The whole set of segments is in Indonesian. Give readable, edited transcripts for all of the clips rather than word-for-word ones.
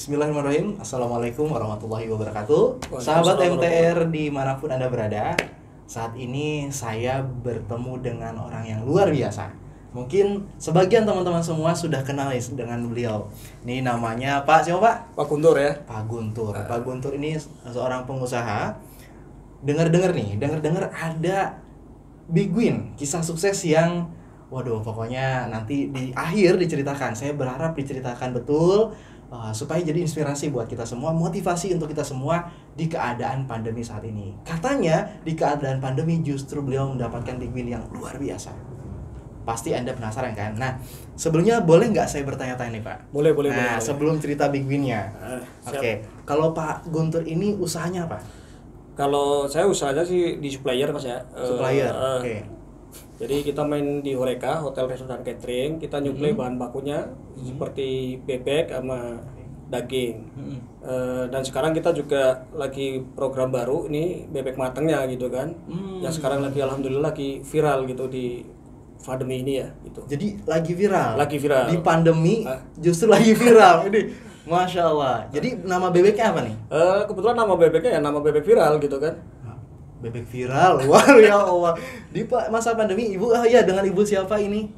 Bismillahirrahmanirrahim. Assalamualaikum warahmatullahi wabarakatuh. Sahabat MTR dimanapun Anda berada, saat ini saya bertemu dengan orang yang luar biasa. Mungkin sebagian teman-teman semua sudah kenal dengan beliau. Ini namanya Pak siapa Pak? Pak Guntur ya. Pak Guntur. Pak Guntur ini seorang pengusaha. Dengar-dengar ada Big Win, kisah sukses yang waduh, pokoknya nanti di akhir diceritakan. Saya berharap diceritakan betul supaya jadi inspirasi buat kita semua, motivasi untuk kita semua di keadaan pandemi saat ini. Katanya di keadaan pandemi justru beliau mendapatkan big win yang luar biasa. Pasti Anda penasaran kan? Nah, sebelumnya boleh nggak saya bertanya-tanya nih Pak? Boleh. Sebelum cerita big win-nya. Oke. Kalau Pak Guntur ini usahanya apa? Kalau saya usahanya sih di supplier Mas ya. Supplier. Oke. Jadi kita main di Horeca, hotel restoran catering, kita nyuplai bahan bakunya seperti bebek sama daging. Dan sekarang kita juga lagi program baru ini bebek matangnya gitu kan. Yang sekarang lagi alhamdulillah lagi viral gitu di pandemi ini ya gitu. Jadi lagi viral. Di pandemi justru lagi viral. Ini Masya Allah. Jadi nama bebeknya apa nih? Kebetulan nama bebeknya ya nama bebek viral gitu kan. Bebek viral, wah ya Allah. Di masa pandemi ibu dengan ibu siapa ini?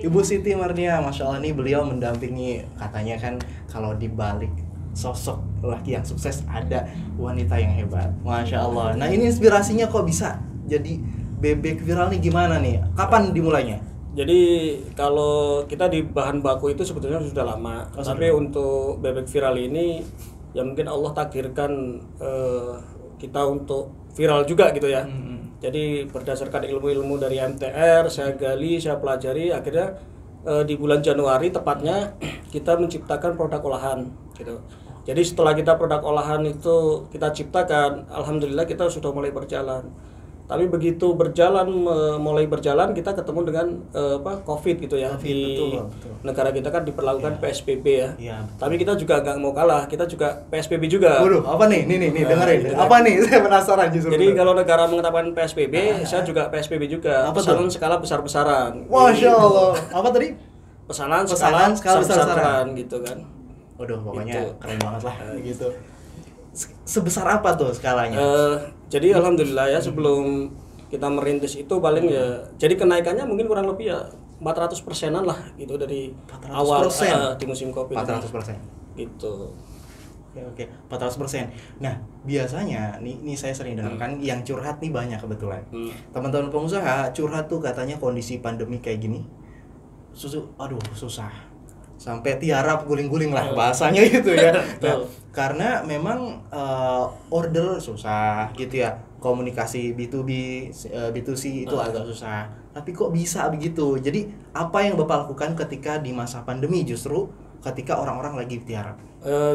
Ibu Siti Mardia. Masya Allah nih beliau mendampingi, katanya kan kalau di balik sosok laki yang sukses ada wanita yang hebat. Masya Allah. Nah ini inspirasinya kok bisa jadi bebek viral nih gimana nih? Kapan dimulainya? Jadi kalau kita di bahan baku itu sebetulnya sudah lama, tapi untuk bebek viral ini ya mungkin Allah takdirkan kita untuk viral juga gitu ya. Jadi berdasarkan ilmu-ilmu dari MTR saya gali, saya pelajari, akhirnya di bulan Januari tepatnya kita menciptakan produk olahan gitu. Jadi setelah kita produk olahan itu kita ciptakan, alhamdulillah kita sudah mulai berjalan. Tapi begitu mulai berjalan kita ketemu dengan COVID gitu ya. Betul. Negara kita kan diperlakukan PSBB ya. Tapi kita juga nggak mau kalah, kita juga PSBB juga. Waduh, apa nih? Nih dengerin. Gitu. Apa nih? Saya penasaran justru. Jadi kalau negara mengetapkan PSBB, saya juga PSBB juga. Pesanan skala besar-besaran. Masya Allah. Apa tadi? Pesanan skala besar-besaran gitu kan. Waduh, pokoknya gitu. Keren banget lah gitu. Sebesar apa tuh skalanya? Jadi alhamdulillah ya sebelum kita merintis itu paling ya jadi kenaikannya mungkin kurang lebih ya 400%-an lah gitu dari 400%? Awal di musim Covid 400% gitu. Oke, 400%. Nah, biasanya nih saya sering dengar kan yang curhat nih banyak kebetulan. Teman-teman pengusaha curhat tuh katanya kondisi pandemi kayak gini. Susah. Sampai tiarap guling-guling lah bahasanya gitu ya. Nah, karena memang order susah gitu ya. Komunikasi B2B, B2C itu agak susah. Tapi kok bisa begitu? Jadi apa yang Bapak lakukan ketika di masa pandemi justru ketika orang-orang lagi tiarap?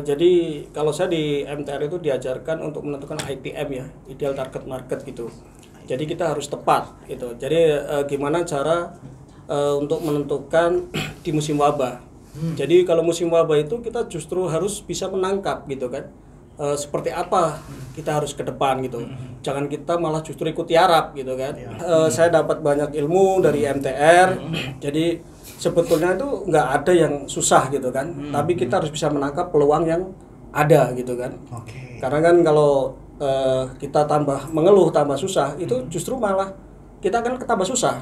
Jadi kalau saya di MTR itu diajarkan untuk menentukan ITM ya, ideal target market gitu. Jadi kita harus tepat gitu. Jadi gimana cara untuk menentukan di musim wabah. Jadi kalau musim wabah itu kita justru harus bisa menangkap gitu kan, seperti apa kita harus ke depan gitu. Jangan kita malah justru ikut tiarap gitu kan. Saya dapat banyak ilmu dari MTR. Jadi sebetulnya itu nggak ada yang susah gitu kan. Tapi kita harus bisa menangkap peluang yang ada gitu kan. Karena kan kalau kita tambah mengeluh tambah susah itu justru malah kita akan tambah susah.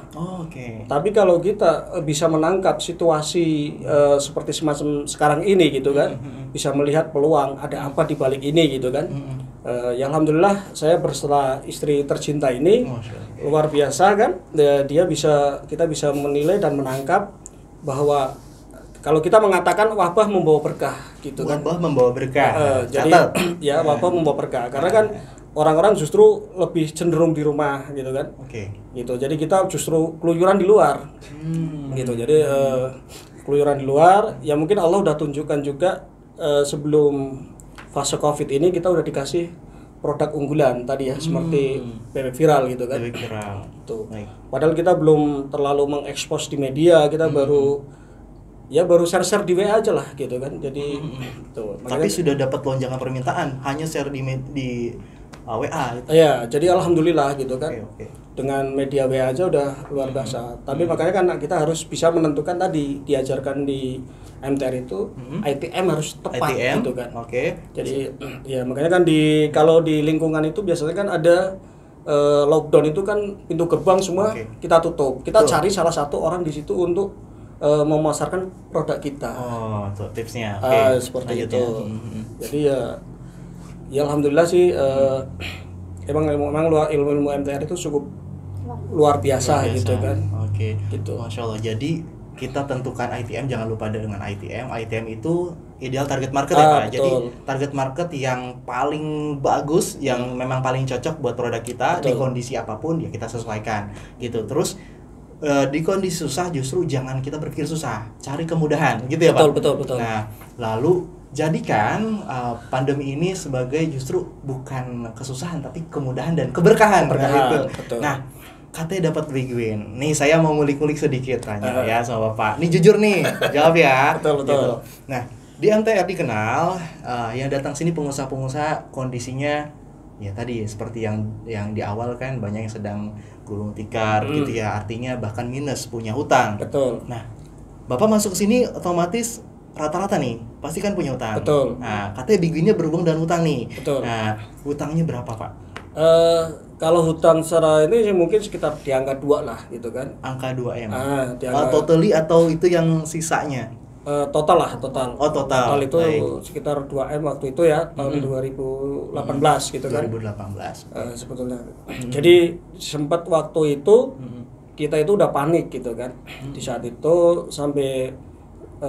Tapi kalau kita bisa menangkap situasi seperti semacam sekarang ini gitu kan, bisa melihat peluang ada apa di balik ini gitu kan. Ya alhamdulillah saya bersama istri tercinta ini luar biasa kan. Kita bisa menilai dan menangkap bahwa kalau kita mengatakan wabah membawa berkah gitu kan. Wabah membawa berkah. Jadi ya wabah membawa berkah karena kan orang-orang justru lebih cenderung di rumah gitu kan. Gitu. Jadi kita justru keluyuran di luar. Gitu. Jadi keluyuran di luar ya mungkin Allah udah tunjukkan juga sebelum fase Covid ini kita udah dikasih produk unggulan tadi ya seperti bebek viral gitu kan. Bebek viral. Tuh. Padahal kita belum terlalu mengekspos di media, kita baru share-share di WA aja lah gitu kan. Jadi tuh. Tapi sudah dapat lonjakan permintaan hanya share di WA itu. Ya, jadi alhamdulillah gitu kan. Oke. Dengan media WA aja udah luar biasa. Tapi makanya kan kita harus bisa menentukan tadi diajarkan di MTR itu ITM harus tepat ITM, gitu kan. Oke. Jadi ya makanya kan kalau di lingkungan itu biasanya kan ada lockdown itu kan pintu gerbang semua kita tutup. Kita cari salah satu orang di situ untuk memasarkan produk kita. Oh, tuh tipsnya. Seperti itu. Jadi ya alhamdulillah sih emang ilmu MTR itu cukup luar biasa gitu kan. Oke. Gitu. Masya Allah. Jadi kita tentukan ITM, jangan lupa dengan ITM. ITM itu ideal target market ya Pak. Betul. Jadi target market yang paling bagus, yang memang paling cocok buat produk kita di kondisi apapun ya kita sesuaikan gitu. Terus di kondisi susah justru jangan kita berpikir susah, cari kemudahan gitu ya Pak. Betul. Nah, lalu jadikan pandemi ini sebagai justru bukan kesusahan tapi kemudahan dan keberkahan. Gitu. Betul. Nah, katanya dapat big win. Nih saya mau ngulik-ngulik sedikit tanya ya sama Bapak. Nih jujur nih, jawab ya. Betul. Gitu. Nah, di MTR dikenal yang datang sini pengusaha-pengusaha kondisinya ya tadi seperti yang di awal kan banyak yang sedang gulung tikar gitu ya. Artinya bahkan minus, punya hutang. Betul. Nah, Bapak masuk ke sini otomatis rata-rata nih pasti kan punya hutang. Betul. Nah, katanya big winnya berhubung dengan hutang nih. Betul. Nah, hutangnya berapa Pak? Kalau hutang secara ini mungkin sekitar di angka 2 lah gitu kan. Angka 2M. Di angka, totally atau itu yang sisanya? Total lah, total. Oh, total. Total itu sekitar 2M waktu itu ya, tahun 2018 gitu kan. 2018. Sebetulnya. Jadi sempat waktu itu kita itu udah panik gitu kan. Di saat itu sampai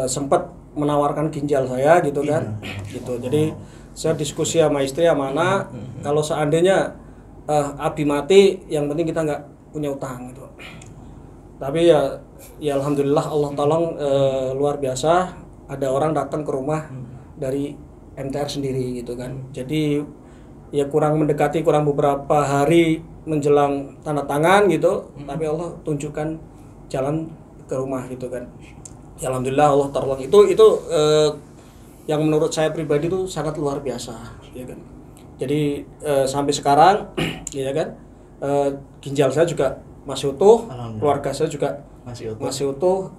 sempat menawarkan ginjal saya gitu kan. Gitu. Jadi saya diskusi sama istri sama anak, kalau seandainya Abi mati, yang penting kita nggak punya utang gitu. Tapi ya alhamdulillah Allah tolong luar biasa, ada orang datang ke rumah dari MTR sendiri gitu kan. Jadi ya kurang beberapa hari menjelang tanda tangan gitu, tapi Allah tunjukkan jalan ke rumah gitu kan. Ya alhamdulillah Allah tolong. Itu yang menurut saya pribadi itu sangat luar biasa ya kan. Jadi sampai sekarang ya kan ginjal saya juga masih utuh, keluarga saya juga masih utuh,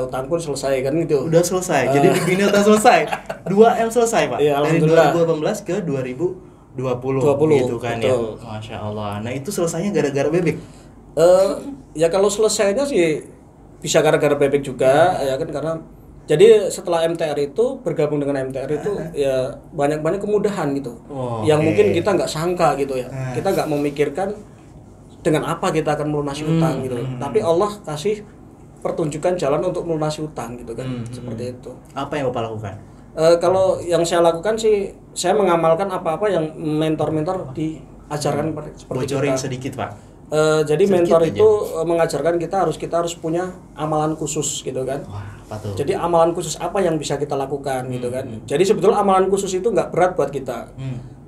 utang pun selesai kan gitu. Udah selesai. Jadi begini udah selesai. 2M selesai, Pak. Ya, dari 2018 ke 2020 gitu kan. Betul. Ya. Masya Allah. Nah, itu selesainya gara-gara bebek. Ya kalau selesainya sih bisa gara-gara bebek juga ya kan, karena jadi setelah MTR itu bergabung dengan MTR itu ya banyak kemudahan gitu. Yang mungkin kita nggak sangka gitu ya. Kita nggak memikirkan dengan apa kita akan melunasi utang gitu. Tapi Allah kasih pertunjukan jalan untuk melunasi utang gitu kan. Seperti itu. Apa yang Bapak lakukan? Kalau yang saya lakukan sih saya mengamalkan apa-apa yang mentor-mentor diajarkan seperti bocorin kita. Sedikit, Pak. Jadi mentor itu mengajarkan kita harus punya amalan khusus gitu kan. Wah, apa tuh? Jadi amalan khusus apa yang bisa kita lakukan gitu kan. Jadi sebetulnya amalan khusus itu nggak berat buat kita.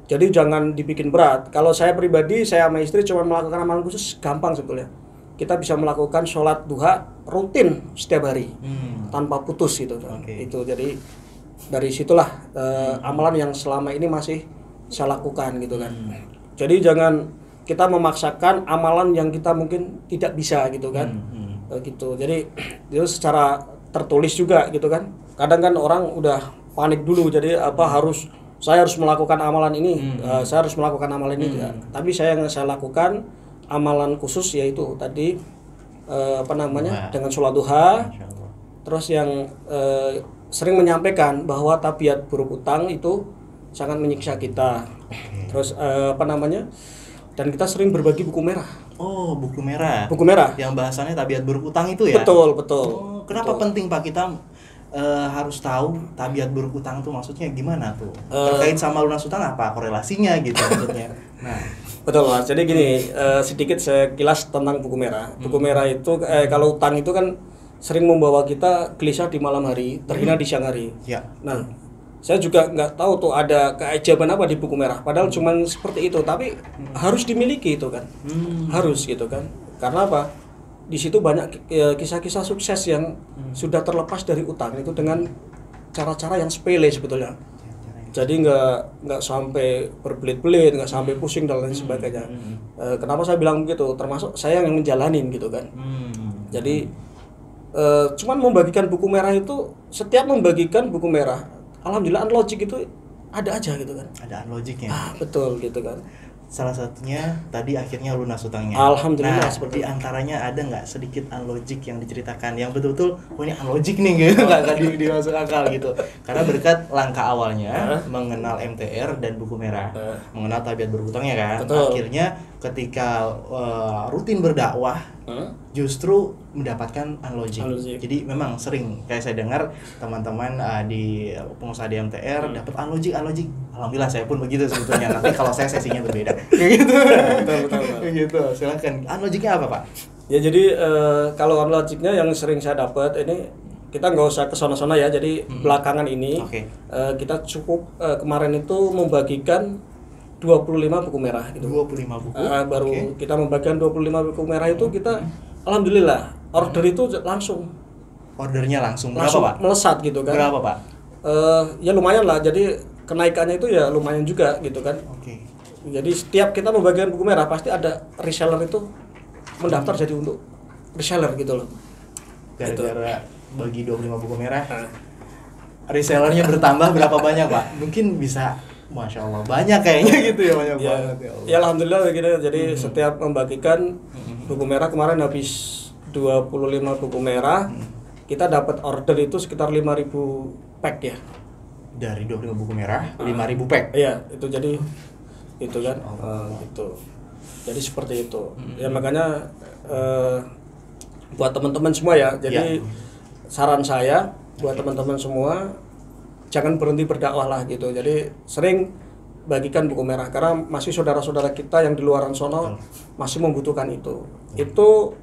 Jadi jangan dibikin berat. Kalau saya pribadi, saya sama istri cuma melakukan amalan khusus gampang sebetulnya. Kita bisa melakukan sholat duha rutin setiap hari tanpa putus gitu kan. Itu jadi dari situlah amalan yang selama ini masih saya lakukan gitu kan. Jadi jangan kita memaksakan amalan yang kita mungkin tidak bisa gitu kan. Gitu. Jadi itu secara tertulis juga gitu kan. Kadang kan orang udah panik dulu, jadi saya harus melakukan amalan ini, saya harus melakukan amalan ini. Tapi yang saya lakukan amalan khusus yaitu tadi dengan sholat duha. Terus yang sering menyampaikan bahwa tabiat buruk utang itu sangat menyiksa kita. Terus dan kita sering berbagi buku merah. Oh, buku merah. Buku merah. Yang bahasannya tabiat buruk utang itu ya? Betul. Kenapa penting Pak kita harus tahu tabiat buruk utang itu maksudnya gimana tuh? Terkait sama lunas utang apa korelasinya gitu maksudnya? Nah, betul Mas. Jadi gini, sedikit saya kilas tentang buku merah. Buku merah itu kalau utang itu kan sering membawa kita gelisah di malam hari, terhina di siang hari. Ya. Nah, saya juga nggak tahu tuh ada keajaiban apa di buku merah. Padahal cuman seperti itu, tapi harus dimiliki itu kan. Harus gitu kan. Karena apa? Di situ banyak kisah-kisah sukses yang sudah terlepas dari utang itu dengan cara-cara yang sepele sebetulnya. Jadi nggak sampai berbelit-belit, nggak sampai pusing dan lain sebagainya. Kenapa saya bilang begitu? Termasuk saya yang menjalanin gitu kan. Jadi cuman membagikan buku merah itu, setiap membagikan buku merah, alhamdulillah Unlogic itu ada aja gitu kan. Ada Unlogicnya. Betul gitu kan. Salah satunya tadi akhirnya lunas utangnya. Alhamdulillah. Nah, seperti antaranya ada nggak sedikit Unlogic yang diceritakan yang betul-betul, oh ini Unlogic nih gitu, nggak dimasuk akal gitu. Karena berkat langkah awalnya mengenal MTR dan buku merah, mengenal tabiat berhutangnya kan. Betul. Akhirnya ketika rutin berdakwah, justru mendapatkan Unlogic. Jadi memang sering kayak saya dengar teman-teman di pengusaha di MTR dapat Unlogic. Alhamdulillah saya pun begitu sebetulnya. Nanti kalau saya sesinya berbeda. Kayak gitu. Betul. Kayak gitu. Silakan. Unlogicnya apa, Pak? Ya jadi kalau Unlogicnya yang sering saya dapat ini, kita nggak usah ke sana-sana ya. Jadi belakangan ini kita cukup kemarin itu membagikan 25 buku merah gitu. 25 buku. Baru kita membagikan 25 buku merah itu kita alhamdulillah order itu langsung. Ordernya langsung berapa, Pak? Melesat gitu kan. Berapa, Pak? Ya lumayan lah. Jadi kenaikannya itu ya lumayan juga gitu kan. Jadi setiap kita membagikan buku merah pasti ada reseller itu mendaftar jadi untuk reseller gitu loh. Gara-gara bagi 25 buku merah, resellernya bertambah berapa banyak, Pak? Mungkin bisa, Masya Allah, banyak kayaknya gitu ya, banyak banget ya Allah. Ya alhamdulillah begitu. Jadi setiap membagikan buku merah kemarin habis 25 buku merah, kita dapat order itu sekitar 5.000 pack ya. Dari 25 buku merah, 5.000 pack. Iya, itu jadi itu kan. Gitu. Jadi seperti itu. Ya makanya buat teman-teman semua ya. Jadi saran saya buat teman-teman semua, jangan berhenti berdakwah lah gitu. Jadi sering bagikan buku merah karena masih saudara-saudara kita yang di luaran sono masih membutuhkan itu. Itu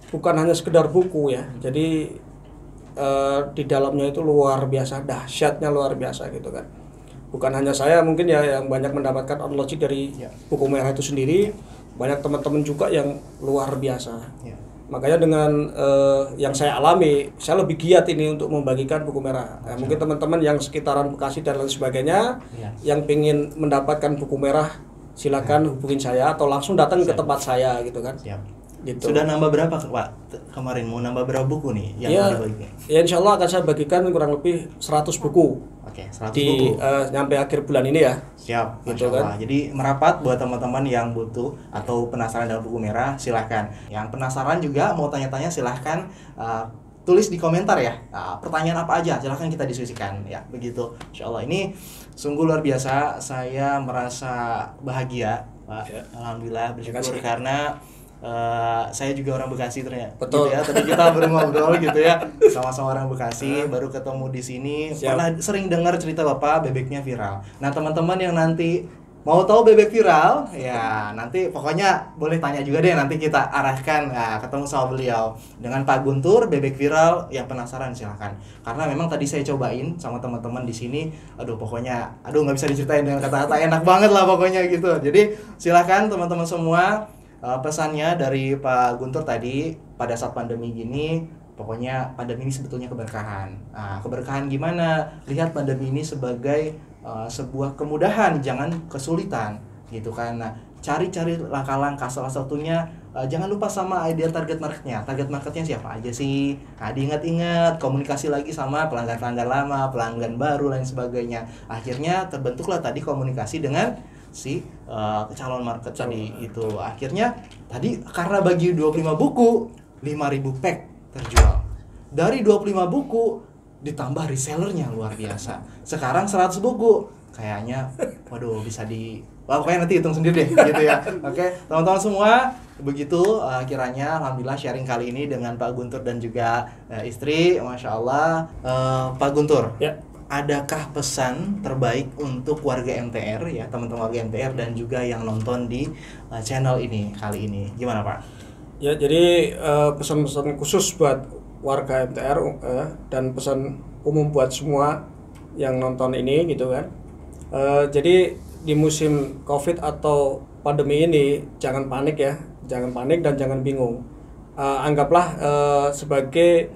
bukan hanya sekedar buku ya. Jadi di dalamnya itu luar biasa, dahsyatnya luar biasa gitu kan. Bukan hanya saya mungkin ya yang banyak mendapatkan Unlogic dari buku merah itu sendiri, banyak teman-teman juga yang luar biasa. Makanya dengan yang saya alami, saya lebih giat ini untuk membagikan buku merah. Mungkin teman-teman yang sekitaran Bekasi dan lain sebagainya, yang ingin mendapatkan buku merah, silakan hubungin saya atau langsung datang ke tempat saya gitu kan. Gitu. Sudah nambah berapa, Pak? Kemarin mau nambah berapa buku nih yang dibagikan? Ya insya Allah akan saya bagikan kurang lebih 100 buku. 100 buku. Nyampe akhir bulan ini ya. Siap, gitu kan. Jadi merapat buat teman-teman yang butuh atau penasaran dengan buku merah, silahkan. Yang penasaran juga mau tanya-tanya silahkan tulis di komentar ya. Pertanyaan apa aja, silahkan kita diskusikan ya. Begitu. Insya Allah ini sungguh luar biasa. Saya merasa bahagia, Pak. Alhamdulillah bersyukur karena saya juga orang Bekasi ternyata. Betul. Gitu ya. Tadi kita baru ngobrol gitu ya, sama-sama orang Bekasi, baru ketemu di sini. Pernah sering dengar cerita Bapak bebeknya viral. Nah, teman-teman yang nanti mau tahu bebek viral, ya nanti pokoknya boleh tanya juga deh, nanti kita arahkan ketemu sama beliau. Dengan Pak Guntur, bebek viral, yang penasaran silahkan. Karena memang tadi saya cobain sama teman-teman di sini, pokoknya nggak bisa diceritain dengan kata-kata, enak banget lah pokoknya gitu. Jadi silahkan teman-teman semua. Pesannya dari Pak Guntur tadi, pada saat pandemi gini, pokoknya pandemi ini sebetulnya keberkahan. Keberkahan gimana? Lihat pandemi ini sebagai sebuah kemudahan, jangan kesulitan, gitu kan. Nah, cari-cari langkah-langkah, salah satunya jangan lupa sama ideal target marketnya. Target marketnya siapa aja sih? Diingat-ingat, komunikasi lagi sama pelanggan-pelanggan lama, pelanggan baru, lain sebagainya. Akhirnya terbentuklah tadi komunikasi dengan si calon market tadi itu. Akhirnya tadi karena bagi 25 buku 5.000 pack terjual. Dari 25 buku ditambah resellernya luar biasa. Sekarang 100 buku. Kayaknya bisa pokoknya nanti hitung sendiri deh gitu ya. Oke, teman-teman semua, begitu kiranya alhamdulillah sharing kali ini dengan Pak Guntur dan juga istri. Masya Allah. Pak Guntur. Ya. Adakah pesan terbaik untuk warga MTR ya, teman-teman warga MTR dan juga yang nonton di channel ini kali ini? Gimana, Pak? Ya, jadi pesan-pesan khusus buat warga MTR dan pesan umum buat semua yang nonton ini gitu kan. Jadi di musim Covid atau pandemi ini jangan panik ya, jangan panik dan jangan bingung. Anggaplah sebagai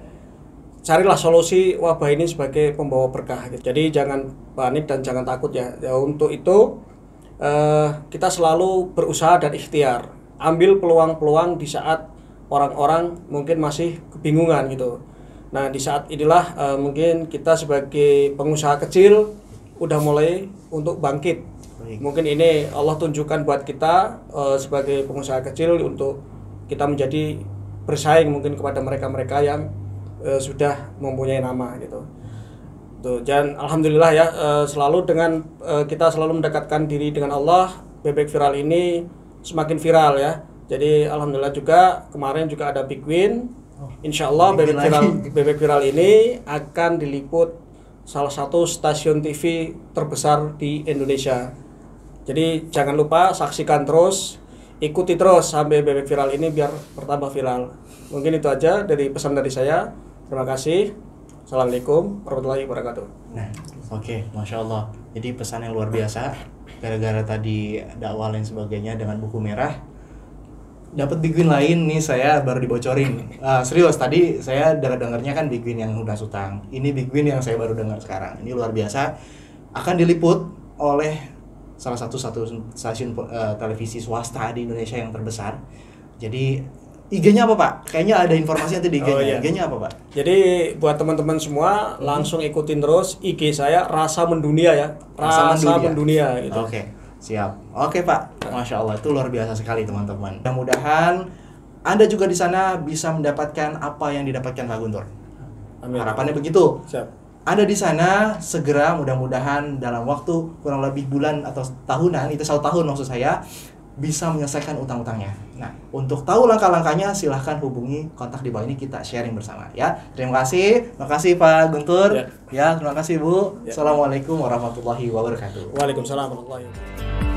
carilah solusi wabah ini sebagai pembawa berkah gitu. Jadi jangan panik dan jangan takut ya. Ya untuk itu kita selalu berusaha dan ikhtiar. Ambil peluang-peluang di saat orang-orang mungkin masih kebingungan gitu. Nah, di saat inilah mungkin kita sebagai pengusaha kecil udah mulai untuk bangkit. Mungkin ini Allah tunjukkan buat kita sebagai pengusaha kecil untuk kita menjadi bersaing mungkin kepada mereka-mereka yang sudah mempunyai nama gitu. Tuh, dan alhamdulillah ya selalu dengan kita selalu mendekatkan diri dengan Allah, bebek viral ini semakin viral ya. Jadi alhamdulillah juga kemarin juga ada Big Win. Insya Allah bebek viral ini akan diliput salah satu stasiun TV terbesar di Indonesia. Jadi jangan lupa saksikan terus, ikuti terus sampai bebek viral ini biar bertambah viral. Mungkin itu aja dari pesan dari saya. Terima kasih. Assalamualaikum warahmatullahi wabarakatuh. Nah, oke, Masya Allah. Jadi pesan yang luar biasa. Gara-gara tadi dakwah dan sebagainya dengan buku merah, dapat Big Win lain nih saya baru dibocorin. Serius tadi saya dengarnya kan Big Win yang udah Sutang. Ini Big Win yang saya baru dengar sekarang. Ini luar biasa. Akan diliput oleh salah satu stasiun televisi swasta di Indonesia yang terbesar. Jadi IG-nya apa Pak? Kayaknya ada informasi nanti di IG-nya. Oh, iya. IG-nya apa Pak? Jadi buat teman-teman semua langsung ikutin terus IG saya Rasa Mendunia ya. Rasa Mendunia gitu. Oke, siap. Oke Pak, Masya Allah itu luar biasa sekali teman-teman. Mudah-mudahan Anda juga di sana bisa mendapatkan apa yang didapatkan Pak Guntur. Amin. Harapannya begitu. Siap. Anda di sana segera mudah-mudahan dalam waktu kurang lebih bulan atau tahunan, itu 1 tahun maksud saya, bisa menyelesaikan utang-utangnya. Nah, untuk tahu langkah-langkahnya silahkan hubungi kontak di bawah ini, kita sharing bersama ya. Terima kasih Pak Guntur. Ya, terima kasih Bu. Ya. Assalamualaikum warahmatullahi wabarakatuh. Waalaikumsalam warahmatullahi wabarakatuh.